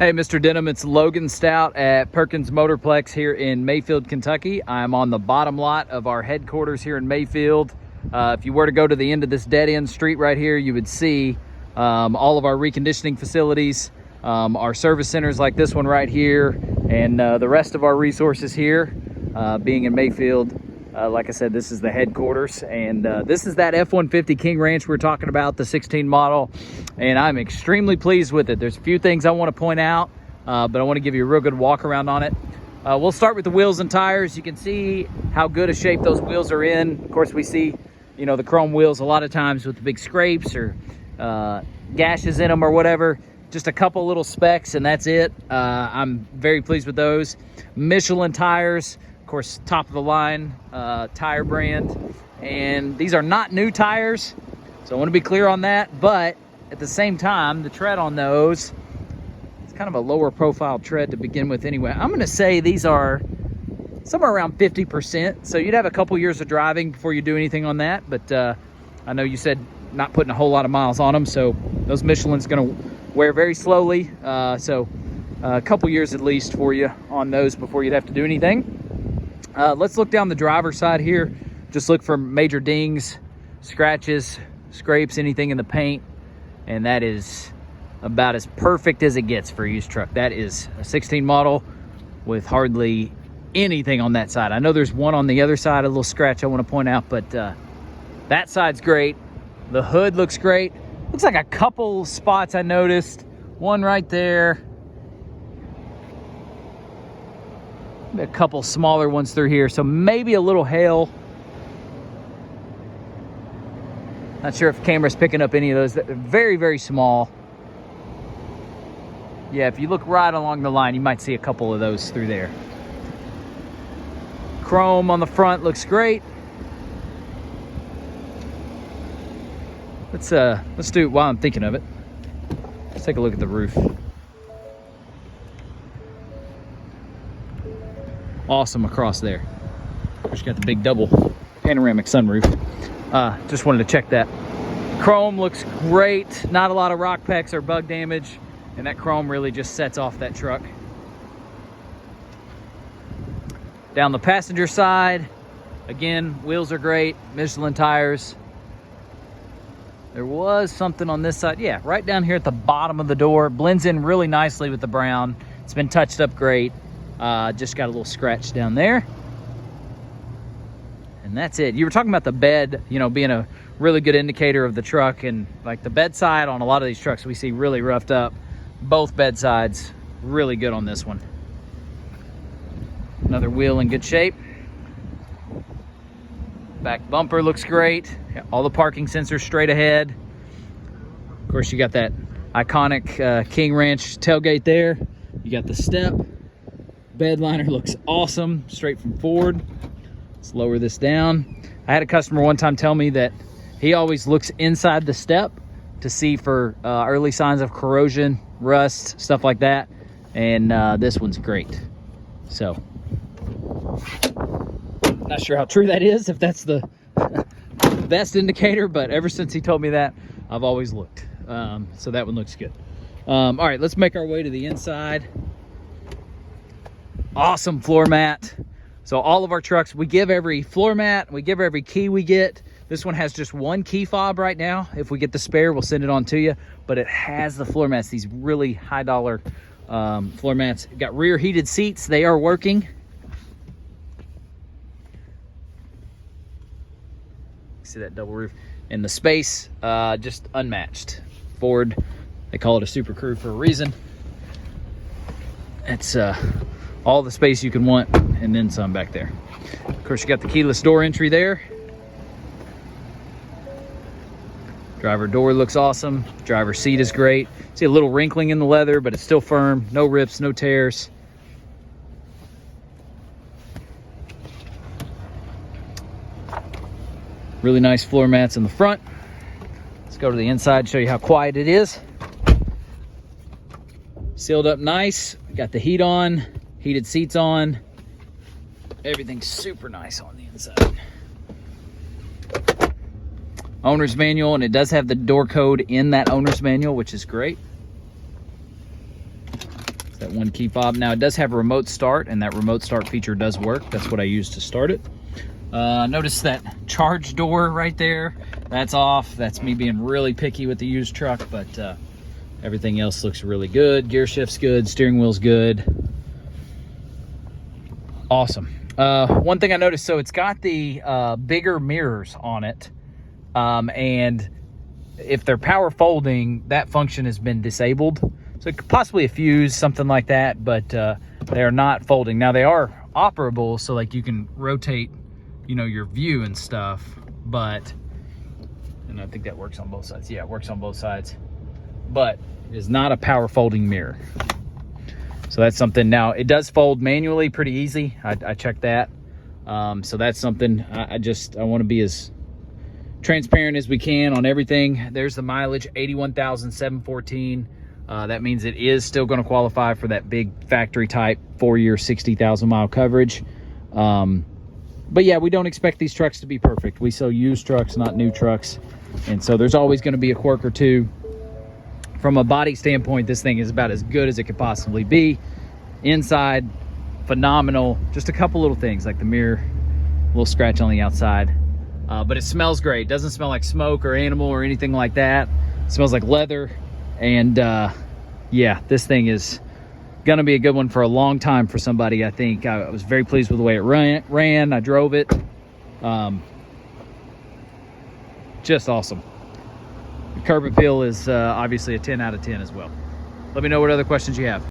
Hey, Mr. Denham, it's Logan Stout at Perkins Motorplex here in Mayfield, Kentucky. I'm on the bottom lot of our headquarters here in Mayfield. If you were to go to the end of this dead-end street right here, you would see all of our reconditioning facilities, our service centers like this one right here, and the rest of our resources here. Being in Mayfield, like I said, this is the headquarters, and this is that F-150 King Ranch we're talking about, the 16 model, and I'm extremely pleased with it. There's a few things I want to point out, but I want to give you a real good walk around on it. We'll start with the wheels and tires. You can see how good a shape those wheels are in. Of course, we see, you know, the chrome wheels a lot of times with the big scrapes or gashes in them or whatever. Just a couple little specks and that's it. I'm very pleased with those. Michelin tires, of course, top of the line tire brand, and these are not new tires, so I want to be clear on that. But at the same time, the tread on those, it's kind of a lower profile tread to begin with anyway. I'm going to say these are somewhere around 50%, so you'd have a couple years of driving before you do anything on that. But I know you said not putting a whole lot of miles on them, so those Michelin's going to wear very slowly, so a couple years at least for you on those before you'd have to do anything. Let's look down the driver's side here. Just look for major dings, scratches, scrapes, anything in the paint, and that is about as perfect as it gets for a used truck. That is a 16 model with hardly anything on that side. I know there's one on the other side, a little scratch I want to point out, but that side's great. The hood looks great. Looks like a couple spots I noticed. One right there. A couple smaller ones through here, so maybe a little hail. Not sure if the camera's picking up any of those. They're very, very small. Yeah, if you look right along the line, you might see a couple of those through there. Chrome on the front looks great. Let's do it while I'm thinking of it. Let's take a look at the roof. Awesome across there. Just got the big double panoramic sunroof. Just wanted to check that. Chrome looks great. Not a lot of rock pecks or bug damage, and that chrome really just sets off that truck. Down the passenger side, again, wheels are great. Michelin tires. There was something on this side. Yeah, right down here at the bottom of the door. Blends in really nicely with the brown. It's been touched up great. Just got a little scratch down there. And that's it. You were talking about the bed, you know, being a really good indicator of the truck. And like the bed side on a lot of these trucks we see really roughed up. Both bed sides really good on this one. Another wheel in good shape. Back bumper looks great. All the parking sensors straight ahead. Of course, you got that iconic King Ranch tailgate there. You got the step. Bed liner looks awesome, straight from Ford. Let's lower this down. I had a customer one time tell me that he always looks inside the step to see for early signs of corrosion, rust, stuff like that. And this one's great. So, not sure how true that is, if that's the best indicator, but ever since he told me that, I've always looked. So that one looks good. All right, let's make our way to the inside. Awesome floor mat. So all of our trucks, we give every floor mat, we give every key we get. This one has just one key fob right now. If we get the spare, we'll send it on to you, but it has the floor mats, these really high dollar floor mats. Got rear heated seats, they are working. See that double roof, and the space just unmatched. Ford, they call it a Super Crew for a reason. It's all the space you can want and then some back there. Of course, you got the keyless door entry there. Driver door looks awesome. Driver seat is great. See a little wrinkling in the leather, but it's still firm. No rips, no tears. Really nice floor mats in the front. Let's go to the inside, show you how quiet it is. Sealed up nice. Got the heat on, heated seats on. Everything's super nice on the inside. Owner's manual, and it does have the door code in that owner's manual, which is great. that one key fob. Now it does have a remote start, and that remote start feature does work. That's what I use to start it. Notice that charge door right there, that's off. That's me being really picky with the used truck, but everything else looks really good. Gear shift's good, steering wheel's good. Awesome. One thing I noticed, so it's got the bigger mirrors on it, and if they're power folding, that function has been disabled. So it could possibly a fuse, something like that, but they are not folding. Now they are operable, so like you can rotate, you know, your view and stuff, but, and I think that works on both sides. Yeah, it works on both sides, but it is not a power folding mirror. So that's something. Now it does fold manually pretty easy. I checked that. So that's something. I want to be as transparent as we can on everything. There's the mileage, 81,714. That means it is still going to qualify for that big factory type 4-year 60,000 mile coverage. But yeah, we don't expect these trucks to be perfect. We sell used trucks, not new trucks, and so there's always going to be a quirk or two. From a body standpoint, this thing is about as good as it could possibly be. Inside, phenomenal. Just a couple little things like the mirror, a little scratch on the outside. But it smells great. Doesn't smell like smoke or animal or anything like that. It smells like leather. And yeah, this thing is gonna be a good one for a long time for somebody, I think. I was very pleased with the way it ran. I drove it. Just awesome. The curb appeal is obviously a 10 out of 10 as well. Let me know what other questions you have.